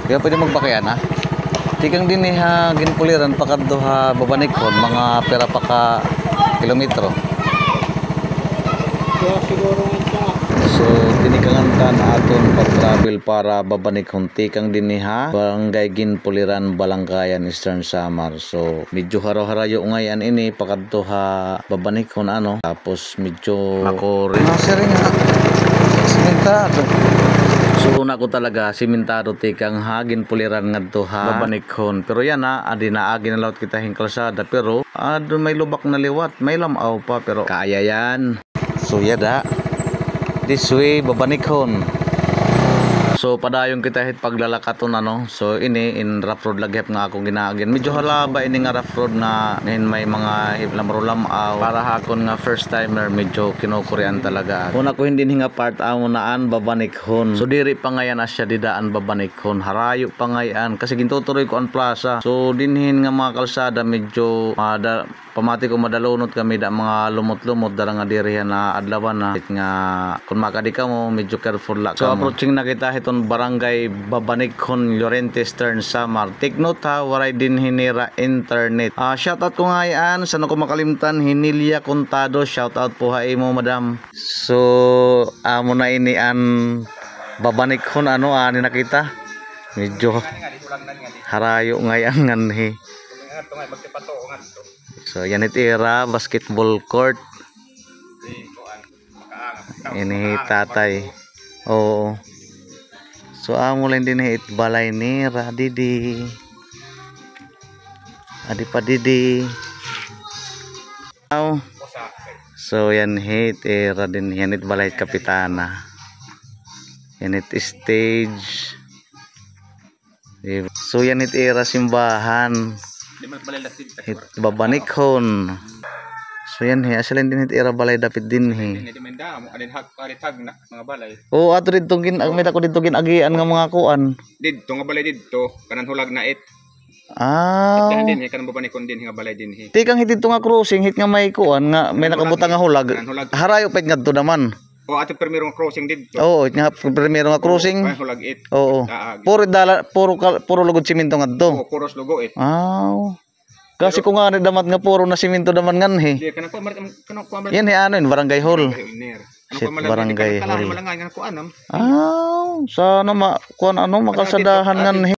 Kaya pwede magbakayan ha. Tikang din ha ginpuliran pakadto ha babanikon mga pera pa ka kilometro. Siguro ito. So tinikangan aton pag-travel para babanikon tikang din ha barangay ginpuliran Balangkayan Eastern Samar. So medyo haraw-harayo ngayon ini pakadto ha babanikon ano. Tapos medyo ako rin nga simentado. So una ko talaga simentado tikang hagin puliran ngadto ha babanikon. Pero yan ha adi na agi na lawat kita hing kalsada pero doon may lubak na liwat, may lamaw pa pero kaya yan. So yada this way babanikon. So padayon kita hit paglalakaton ano. So ini in rough road lagyap nga akong ginaagin. Medyo halaba ini nga rough road na may mga hiplamrulam para hakon nga first timer medyo kinukurian talaga. Una ko hindi nga part amo naan babanikhon. So diri pa ngayan asya didaan babanikhon. Harayo pa ngayan kasi gintuturoy ko ang plaza. So dinhin nga mga kalsada medyo pamati ko madalunot kami da mga lumot-lumot dara nga diri na adlawan na nga kun makadi ka mo medyo careful la. So approaching na kita iton barangay Babanikhon Llorente Eastern Samar. Take note ha waray din hinira internet. Shoutout ko nga yan sa ko makalimtan Hinilia Contado. Shoutout po ha mo madam. So amo na ini an Babanikhon ano ani nakita medyo harayo ngayon nganhi. So yan itira basketball court. Ini tatay. Oo. So amo lang din hit balay ni Radidi. Adi pa didi. So yan hit radin yan hit balay kapitana. Yan hit stage. So yan hit era simbahan. Hit Babanikhon. So yan he asalan din hit era balay dapit din he. Oh ato didto gin agmita ko didto ginagian nga mga kuan. Didto nga balay didto kanan hulag na it. Din he kanang Babanikhon din nga balay din he. Tikang hit didto nga crossing hit nga may kuan nga may nakabutang nga hulag. Harayo pet ngadto naman. O ato primero nga crossing didto. Oo, nga primero nga crossing. Hulag it. Oo. Puro lugod simento ngadto. Oo, puros lugo it. Kasi kung nga damat nga puro na simento daman ngan he. Yan he ano yun, barangay hall. Shit, barangay hall. Sana kuan ano makalsadahan ngan he.